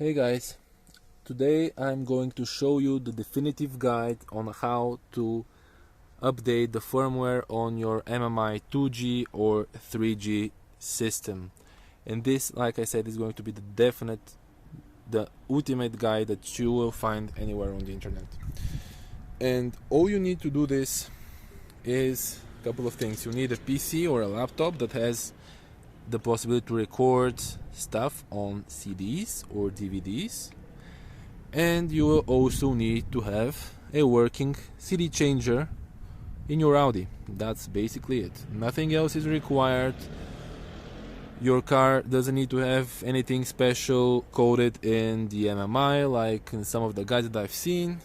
Hey guys, today I'm going to show you the definitive guide on how to update the firmware on your MMI 2G or 3G system. And this, like I said, is going to be the ultimate guide that you will find anywhere on the internet. And all you need to do this is a couple of things. You need a PC or a laptop that has the possibility to record stuff on CDs or DVDs, and you will also need to have a working CD changer in your Audi. That's basically it. Nothing else is required. Your car doesn't need to have anything special coded in the MMI like in some of the guides that I've seen,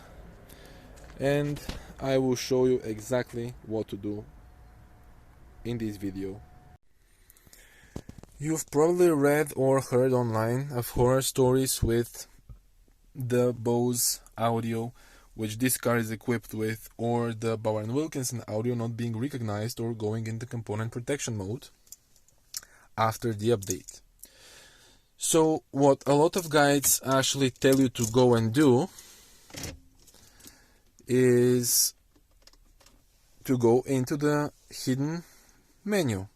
and I will show you exactly what to do in this video. You've probably read or heard online of horror stories with the Bose audio which this car is equipped with, or the Bauer & Wilkinson audio not being recognized or going into component protection mode after the update. So what a lot of guides actually tell you to go and do is to go into the hidden menu.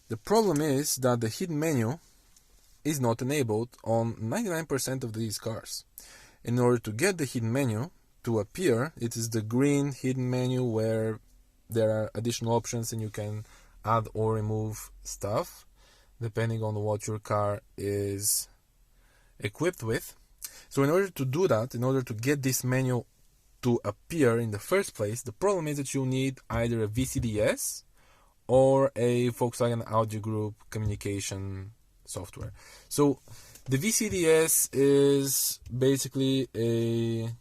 The problem is that the hidden menu is not enabled on 99% of these cars. In order to get the hidden menu to appear, it is the green hidden menu where there are additional options and you can add or remove stuff depending on what your car is equipped with. So in order to do that, in order to get this menu to appear in the first place, the problem is that you need either a VCDS or a Volkswagen Audio Group communication software. So the VCDS is basically a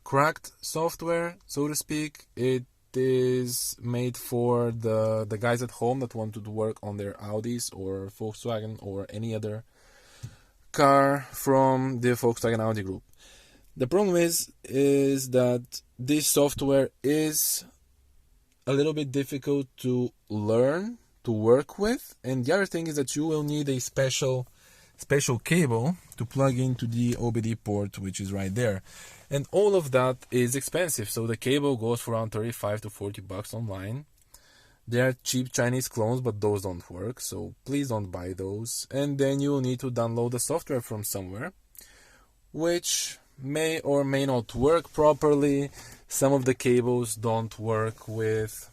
cracked software, so to speak. It is made for the guys at home that want to work on their Audis or Volkswagen or any other car from the Volkswagen Audi Group. The problem is that this software is a little bit difficult to learn, to work with, and the other thing is that you will need a special cable to plug into the OBD port, which is right there, and all of that is expensive. So the cable goes for around 35 to 40 bucks online. There are cheap Chinese clones, but those don't work, so please don't buy those. And then you will need to download the software from somewhere, which may or may not work properly. Some of the cables don't work with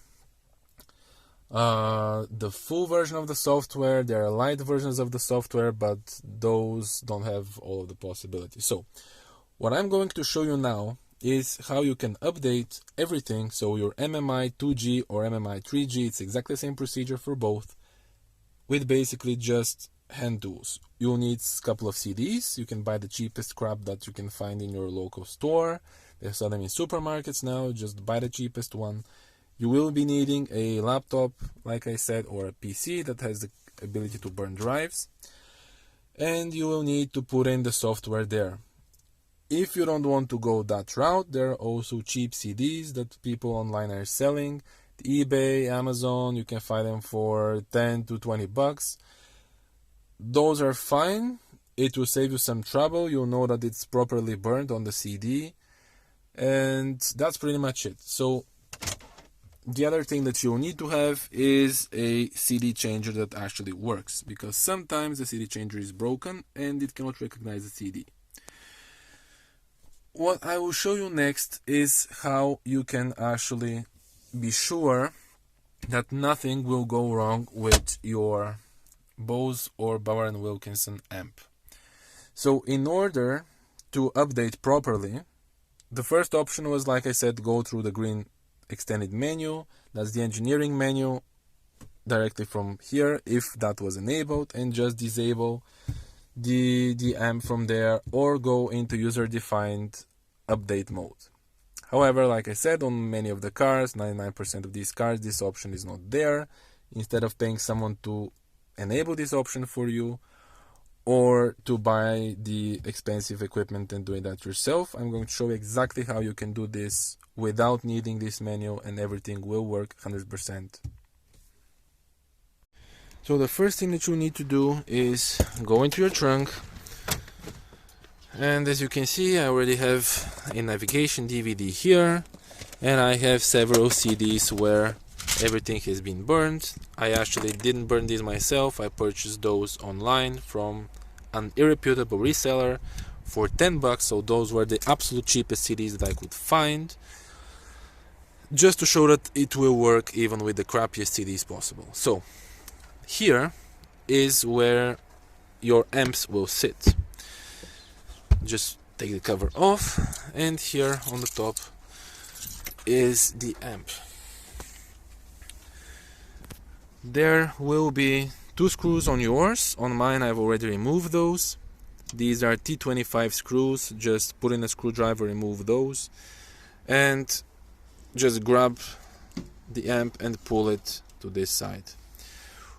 the full version of the software. There are light versions of the software, but those don't have all of the possibilities. So what I'm going to show you now is how you can update everything. So your MMI 2G or MMI 3G, it's exactly the same procedure for both, with basically just hand tools. You'll need a couple of CDs. You can buy the cheapest crap that you can find in your local store. They sell them in supermarkets now. Just buy the cheapest one. You will be needing a laptop, like I said, or a PC that has the ability to burn drives. And you will need to put in the software there. If you don't want to go that route, there are also cheap CDs that people online are selling. eBay, Amazon, you can find them for 10 to 20 bucks. Those are fine. It will save you some trouble. You'll know that it's properly burned on the CD. And that's pretty much it. So the other thing that you'll need to have is a CD changer that actually works, because sometimes the CD changer is broken and it cannot recognize the CD. What I will show you next is how you can actually be sure that nothing will go wrong with your Bose or Bauer & Wilkinson amp. So in order to update properly, the first option was, like I said, go through the green extended menu. That's the engineering menu directly from here, if that was enabled, and just disable the amp from there, or go into user-defined update mode. However, like I said, on many of the cars, 99% of these cars, this option is not there. Instead of paying someone to enable this option for you, or to buy the expensive equipment and doing that yourself, I'm going to show you exactly how you can do this without needing this menu, and everything will work 100%. So the first thing that you need to do is go into your trunk, And as you can see, I already have a navigation DVD here, and I have several CDs where everything has been burned. I actually didn't burn these myself. I purchased those online from an irreputable reseller for 10 bucks, so those were the absolute cheapest CDs that I could find, just to show that it will work even with the crappiest CDs possible. So here is where your amps will sit. Just take the cover off, and here on the top is the amp. There will be 2 screws on yours. On mine I've already removed those. These are T25 screws. Just put in a screwdriver, remove those, and just grab the amp and pull it to this side.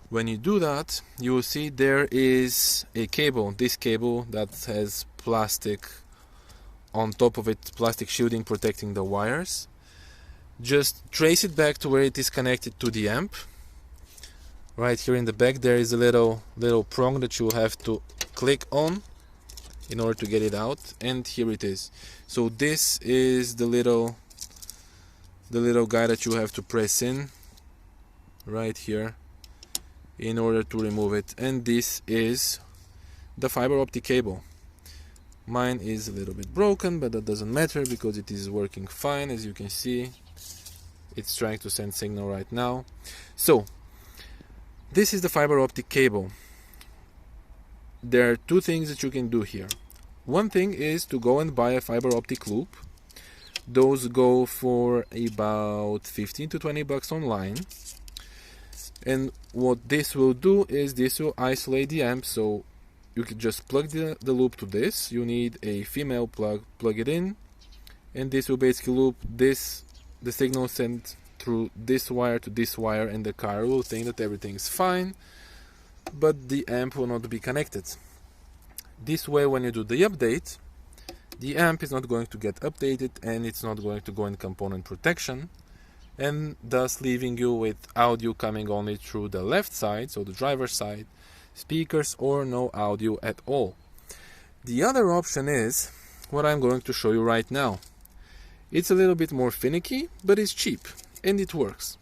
When you do that, you will see there is a cable, this cable that has plastic on top of it, plastic shielding protecting the wires. Just trace it back to where it is connected to the amp. Right here in the back there is a little prong that you will have to click on in order to get it out, and here it is. So this is the little guy that you have to press in right here in order to remove it, and this is the fiber optic cable. Mine is a little bit broken, but that doesn't matter because it is working fine. As you can see, it's trying to send signal right now. So this is the fiber optic cable. There are 2 things that you can do here. One thing is to go and buy a fiber optic loop. Those go for about 15 to 20 bucks online. And what this will do is this will isolate the amp, so you can just plug the loop to this. You need a female plug it in, and this will basically loop the signal sent through this wire to this wire, and the car will think that everything is fine, but the amp will not be connected. This way, when you do the update, the amp is not going to get updated, and it's not going to go in component protection, and thus leaving you with audio coming only through the left side, so the driver's side, speakers, or no audio at all. The other option is what I'm going to show you right now. It's a little bit more finicky, but it's cheap and it works.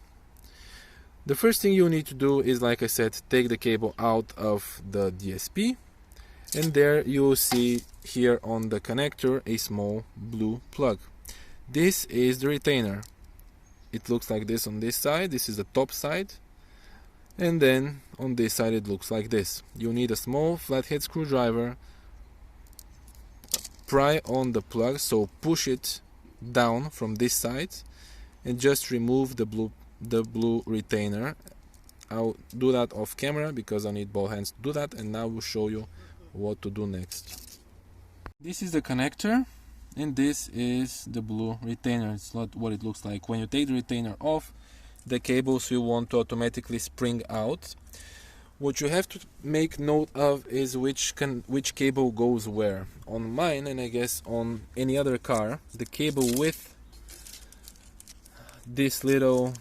The first thing you need to do is, like I said, take the cable out of the DSP, and there you will see here on the connector a small blue plug. This is the retainer. It looks like this on this side. This is the top side, and then on this side it looks like this. You need a small flathead screwdriver, pry on the plug, so push it down from this side and just remove the blue retainer. I'll do that off camera because I need both hands to do that, and now we'll show you what to do next. This is the connector, and this is the blue retainer. It's not what it looks like. When you take the retainer off, the cables will want to automatically spring out. What you have to make note of is which cable goes where. On mine, and I guess on any other car, the cable with this little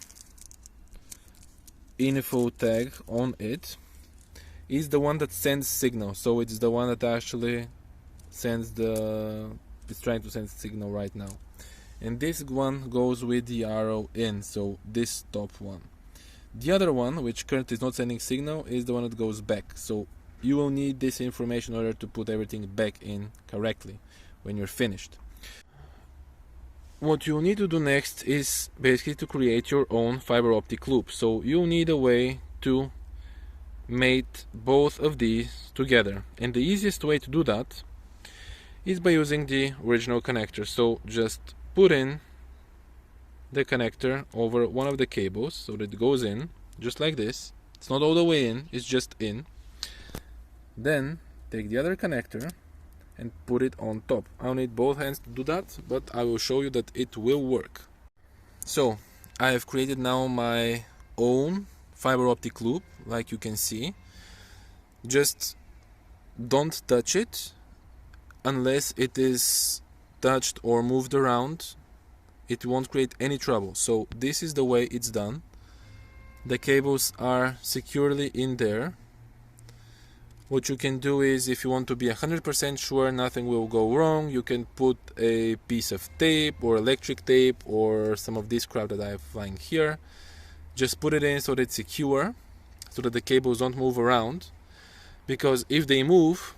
info tag on it is the one that sends signal. So it's the one that actually sends it's trying to send signal right now. And this one goes with the arrow in, so this top one. The other one, which currently is not sending signal, is the one that goes back. So you will need this information in order to put everything back in correctly when you're finished. What you need to do next is basically to create your own fiber optic loop. So you'll need a way to mate both of these together. And the easiest way to do that is by using the original connector. So just put in the connector over one of the cables so that it goes in, just like this. It's not all the way in, it's just in. Then take the other connector and put it on top. I'll need both hands to do that, but I will show you that it will work. So I have created now my own fiber optic loop, like you can see. Just don't touch it unless it is touched or moved around. It won't create any trouble. So this is the way it's done. The cables are securely in there. What you can do is, if you want to be 100% sure nothing will go wrong, you can put a piece of tape or electric tape or some of this crap that I have lying here. Just put it in so that it's secure, so that the cables don't move around, because if they move,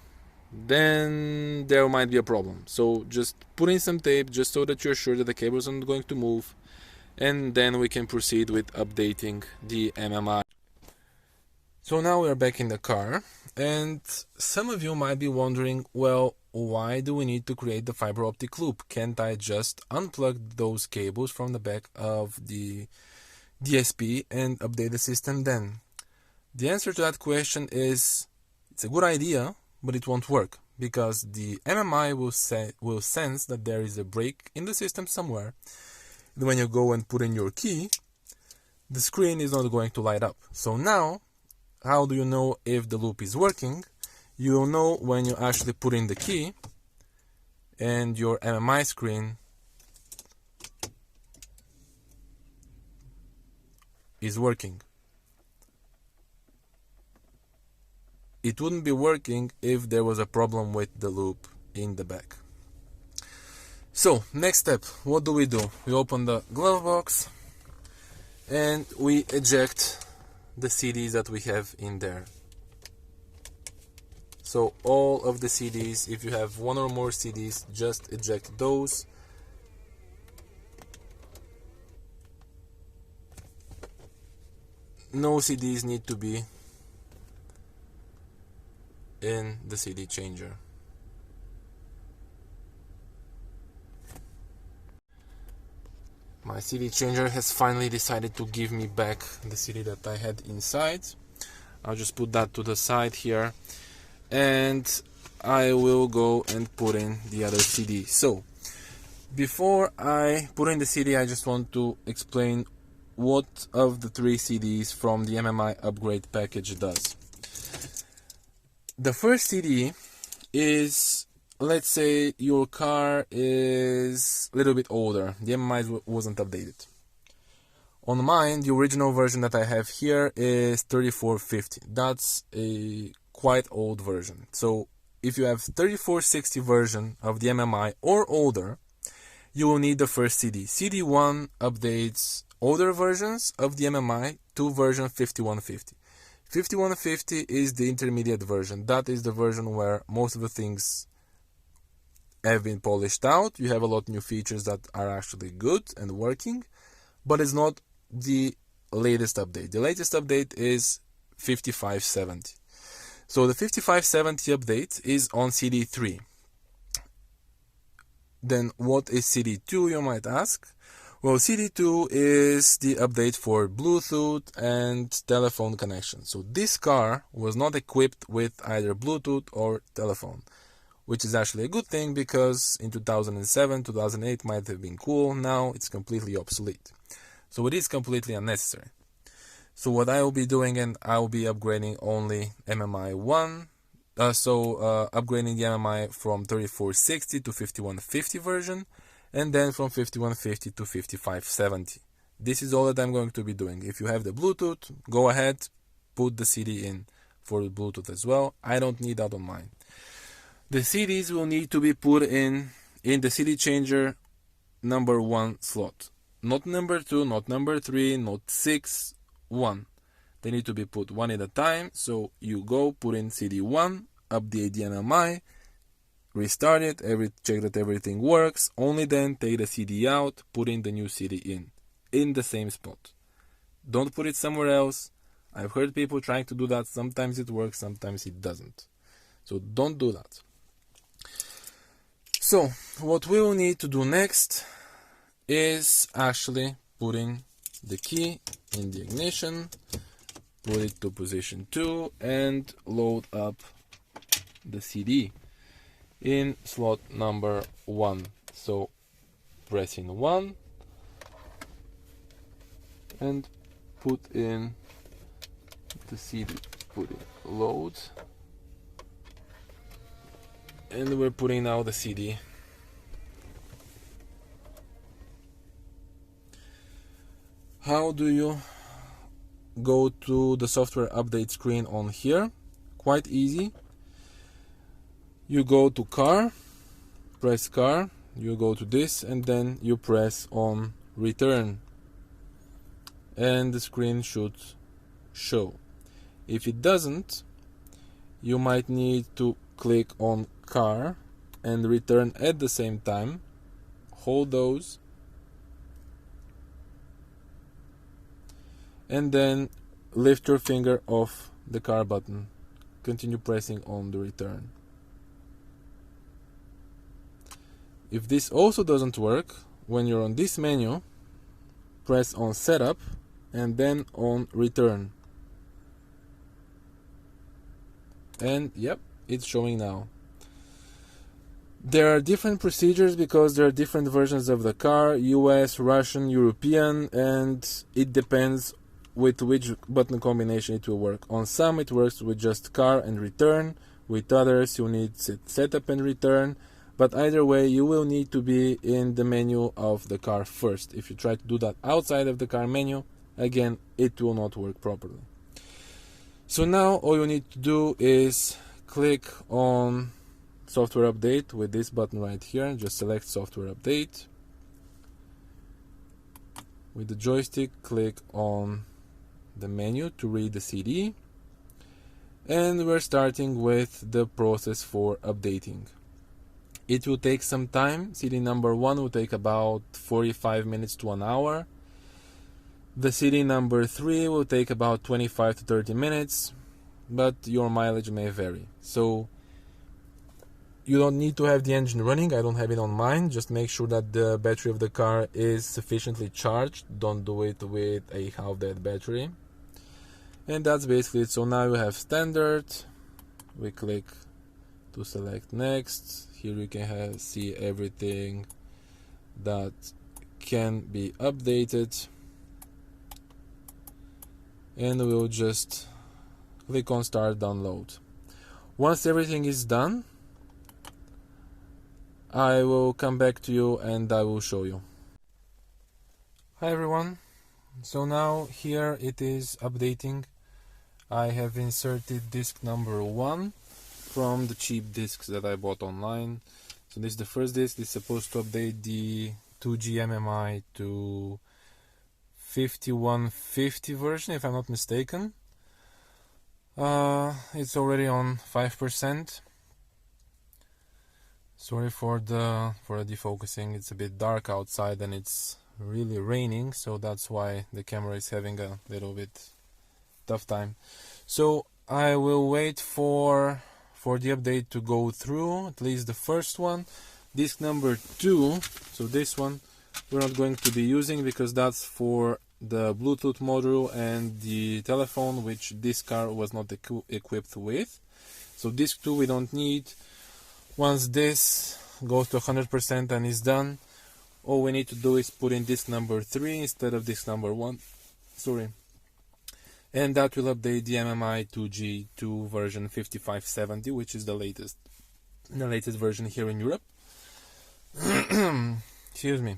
then there might be a problem. So just put in some tape just so that you're sure that the cables aren't going to move, and then we can proceed with updating the MMI. So now we're back in the car, and some of you might be wondering, well, why do we need to create the fiber optic loop? Can't I just unplug those cables from the back of the DSP and update the system then? The answer to that question is, it's a good idea, but it won't work, because the MMI will sense that there is a break in the system somewhere. And when you go and put in your key, the screen is not going to light up. So now, how do you know if the loop is working? You'll know when you actually put in the key and your MMI screen is working. It wouldn't be working if there was a problem with the loop in the back. So, next step, what do? We open the glove box and we eject the CDs that we have in there. So all of the CDs, if you have one or more CDs, just eject those. No CDs need to be in the CD changer. My CD changer has finally decided to give me back the CD that I had inside. I'll just put that to the side here, and I will go and put in the other CD. So before I put in the CD, I just want to explain what of the 3 CDs from the MMI upgrade package does. The first CD is, let's say your car is a little bit older, the MMI wasn't updated. On mine, the original version that I have here is 3450. That's a quite old version. So if you have 3460 version of the MMI or older, you will need the first CD. CD1 updates older versions of the MMI to version 5150. 5150 is the intermediate version. That is the version where most of the things have been polished out. You have a lot of new features that are actually good and working, but it's not the latest update. The latest update is 5570. So the 5570 update is on CD3. Then what is CD2, you might ask? Well, CD2 is the update for Bluetooth and telephone connection. So this car was not equipped with either Bluetooth or telephone, which is actually a good thing, because in 2007, 2008 might have been cool. Now it's completely obsolete. So it is completely unnecessary. So what I will be doing, and I will be upgrading only MMI 1. Upgrading the MMI from 3460 to 5150 version, and then from 5150 to 5570. This is all that I'm going to be doing. If you have the Bluetooth, go ahead, put the CD in for the Bluetooth as well. I don't need that on mine. The CDs will need to be put in the CD changer number 1 slot. Not number 2, not number 3, not 6, 1. They need to be put one at a time. So you go, put in CD1, update the MMI, restart it, check that everything works. Only then take the CD out, put in the new CD in the same spot. Don't put it somewhere else. I've heard people trying to do that. Sometimes it works, sometimes it doesn't. So don't do that. So what we will need to do next is actually putting the key in the ignition, put it to position 2, and load up the CD in slot number 1. So press in 1 and put in the CD, put it load, and we're putting now the CD. How do you go to the software update screen on here? quite easy. You go to car, press car, you go to this, and then you press on return, and the screen should show. If it doesn't, you might need to click on car and return at the same time. Hold those and then lift your finger off the car button. Continue pressing on the return. If this also doesn't work, when you're on this menu, press on setup and then on return. And yep, it's showing now. There are different procedures because there are different versions of the car, US, Russian, European, and it depends with which button combination it will work. On some it works with just car and return, with others you need setup and return, but either way you will need to be in the menu of the car first. If you try to do that outside of the car menu, again, it will not work properly. So now all you need to do is click on software update with this button right here. Just select software update. With the joystick, click on the menu to read the CD, and we're starting with the process for updating. It will take some time. CD number 1 will take about 45 minutes to an hour. The CD number 3 will take about 25 to 30 minutes, but your mileage may vary. So you don't need to have the engine running. I don't have it on mine. Just make sure that the battery of the car is sufficiently charged. Don't do it with a half-dead battery. And that's basically it. So now you have standard. We click to select next. Here you can see everything that can be updated. And we'll just click on start download. Once everything is done, I will come back to you and I will show you. Hi everyone. So now here it is updating. I have inserted disk number 1 from the cheap discs that I bought online. So this is the first disk. This is supposed to update the 2G MMI to 5150 version, if I'm not mistaken. It's already on 5%. Sorry for the defocusing. It's a bit dark outside and it's really raining, so that's why the camera is having a little bit tough time. So I will wait for the update to go through, at least the first one. Disk number 2, so this one we're not going to be using because that's for the Bluetooth module and the telephone, which this car was not equipped with. So disk 2 we don't need. Once this goes to 100% and is done, all we need to do is put in disk number 3 instead of disk number 1. Sorry. And that will update the MMI 2G to version 5570, which is the latest version here in Europe. Excuse me.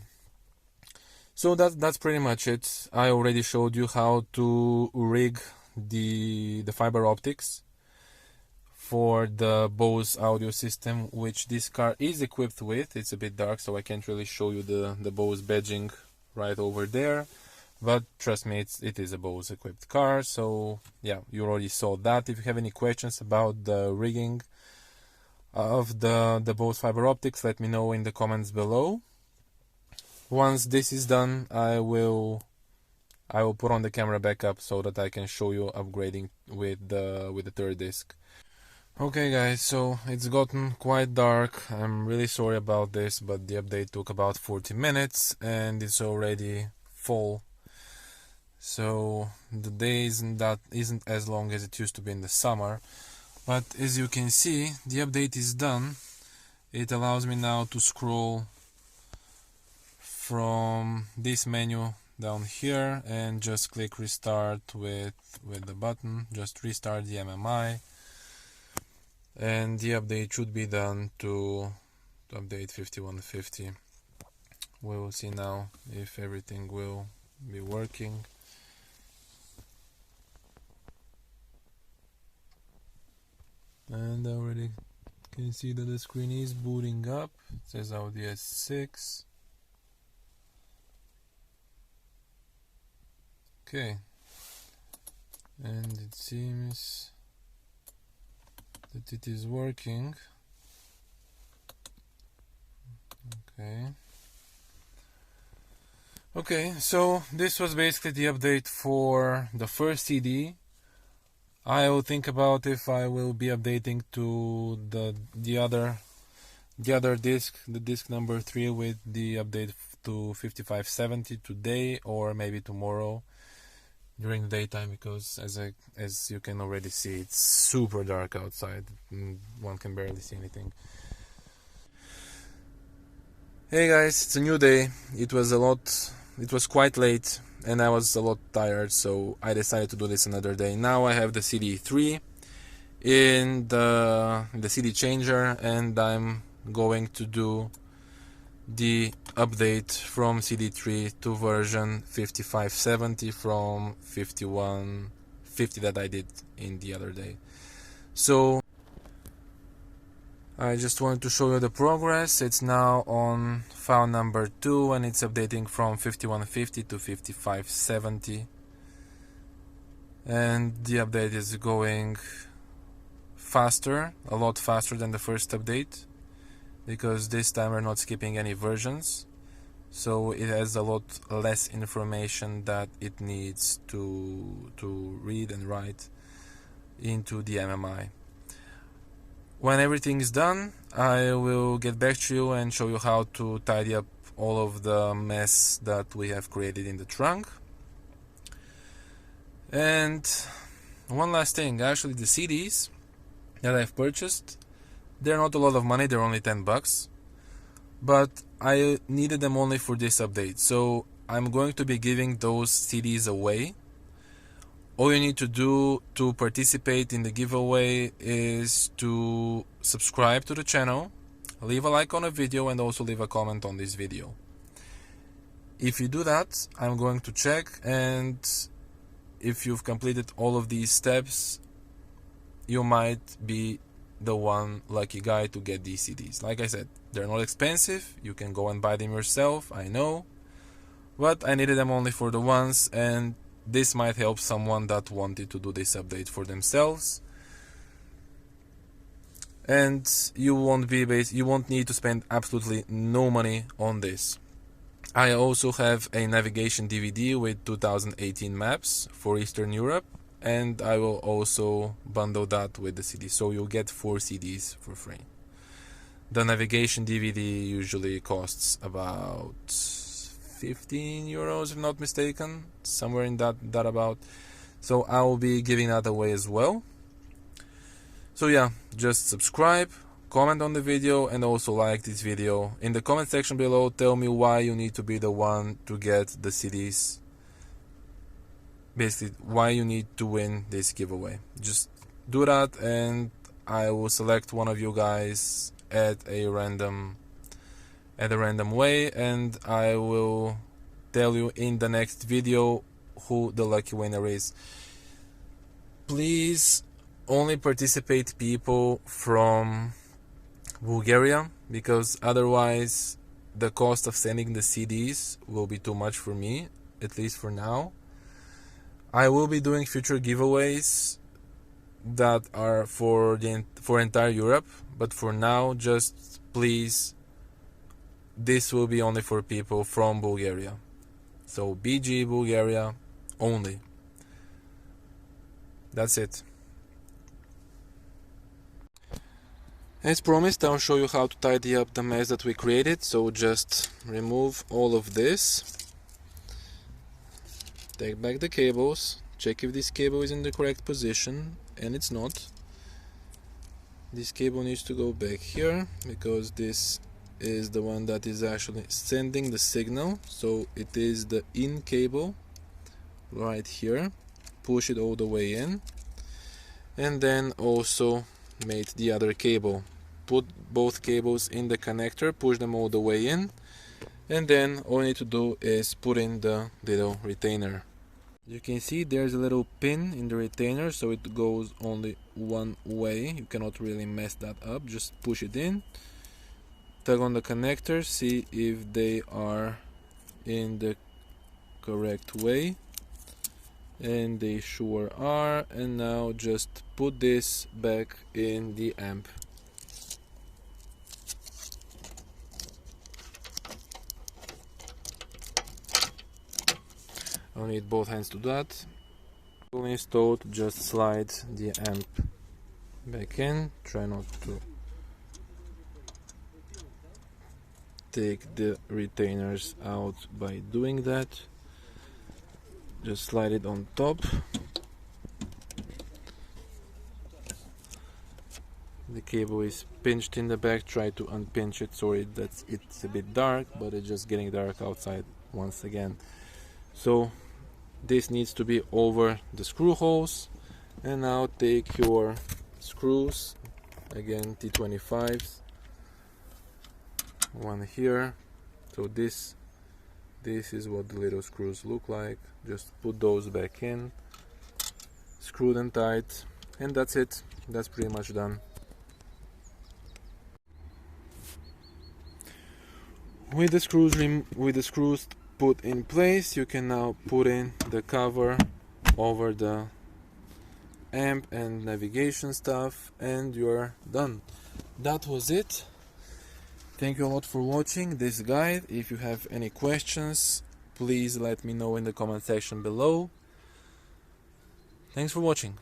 So that's pretty much it. I already showed you how to rig the fiber optics for the Bose audio system, which this car is equipped with. It's a bit dark, so I can't really show you the Bose badging right over there. But trust me, it is a Bose equipped car. So yeah, you already saw that. If you have any questions about the rigging of the Bose fiber optics, let me know in the comments below. Once this is done, I will put on the camera back up so that I can show you upgrading with the third disc. Okay guys, so it's gotten quite dark. I'm really sorry about this, but the update took about 40 minutes and it's already fall. So the day isn't as long as it used to be in the summer. But as you can see, the update is done. It allows me now to scroll from this menu down here and just click restart with the button. Just restart the MMI. And the update should be done to update 5150. We will see now if everything will be working. Can you see that the screen is booting up? It says Audi S6. Okay, and it seems that it is working. Okay, so this was basically the update for the first CD. I will think about if I will be updating to the other disc, the disc number 3, with the update to 5570 today or maybe tomorrow during the daytime, because as you can already see, it's super dark outside. One can barely see anything. Hey guys, it's a new day. It was quite late and I was a lot tired, so I decided to do this another day. Now I have the CD3 in the CD changer, and I'm going to do the update from CD3 to version 5570 from 5150 that I did in the other day. So I just wanted to show you the progress. It's now on file number 2 and it's updating from 5150 to 5570, and the update is going faster, a lot faster than the first update, because this time we're not skipping any versions, so it has a lot less information that it needs to read and write into the MMI. When everything is done, I will get back to you and show you how to tidy up all of the mess that we have created in the trunk. And one last thing, actually the CDs that I've purchased, they're not a lot of money, they're only $10, but I needed them only for this update, so I'm going to be giving those CDs away. All you need to do to participate in the giveaway is to subscribe to the channel, leave a like on the video, and also leave a comment on this video. If you do that, I'm going to check, and if you've completed all of these steps, you might be the one lucky guy to get these CDs. Like I said, they're not expensive, you can go and buy them yourself, I know, but I needed them only for the ones, and this might help someone that wanted to do this update for themselves. And you won't need to spend absolutely no money on this. I also have a navigation DVD with 2018 maps for Eastern Europe, and I will also bundle that with the CD, so you'll get 4 CDs for free. The navigation DVD usually costs about 15 euros, if not mistaken, somewhere in that about. So I will be giving that away as well. So yeah, just subscribe, comment on the video, and also like this video. In the comment section below, tell me why you need to be the one to get the CDs. Basically, why you need to win this giveaway. Just do that and I will select one of you guys at a random way, and I will tell you in the next video who the lucky winner is. Please only participate people from Bulgaria, because otherwise the cost of sending the CDs will be too much for me, at least for now. I will be doing future giveaways that are for entire Europe, but for now, just please, this will be only for people from Bulgaria. So BG Bulgaria only. That's it. As promised, I'll show you how to tidy up the mess that we created. So just remove all of this. Take back the cables. Check if this cable is in the correct position, and it's not. This cable needs to go back here, because this is the one that is actually sending the signal. So it is the in cable right here. Push it all the way in, and then also mate the other cable. Put both cables in the connector, push them all the way in, and then all you need to do is put in the little retainer. You can see there's a little pin in the retainer, so it goes only one way. You cannot really mess that up. Just push it in, tug on the connectors, see if they are in the correct way, and they sure are. And now just put this back in the amp. I'll need both hands to do that. Fully installed, just slide the amp back in. Try not to take the retainers out by doing that. Just slide it on top. The cable is pinched in the back. Try to unpinch it. Sorry that it's a bit dark, but it's just getting dark outside once again. So this needs to be over the screw holes. And now take your screws, again T25s, one here. So this is what the little screws look like. Just put those back in, screw them tight, and that's it. That's pretty much done. With the screws put in place, you can now put in the cover over the amp and navigation stuff, and you're done. That was it. Thank you a lot for watching this guide. If you have any questions, please let me know in the comment section below. Thanks for watching.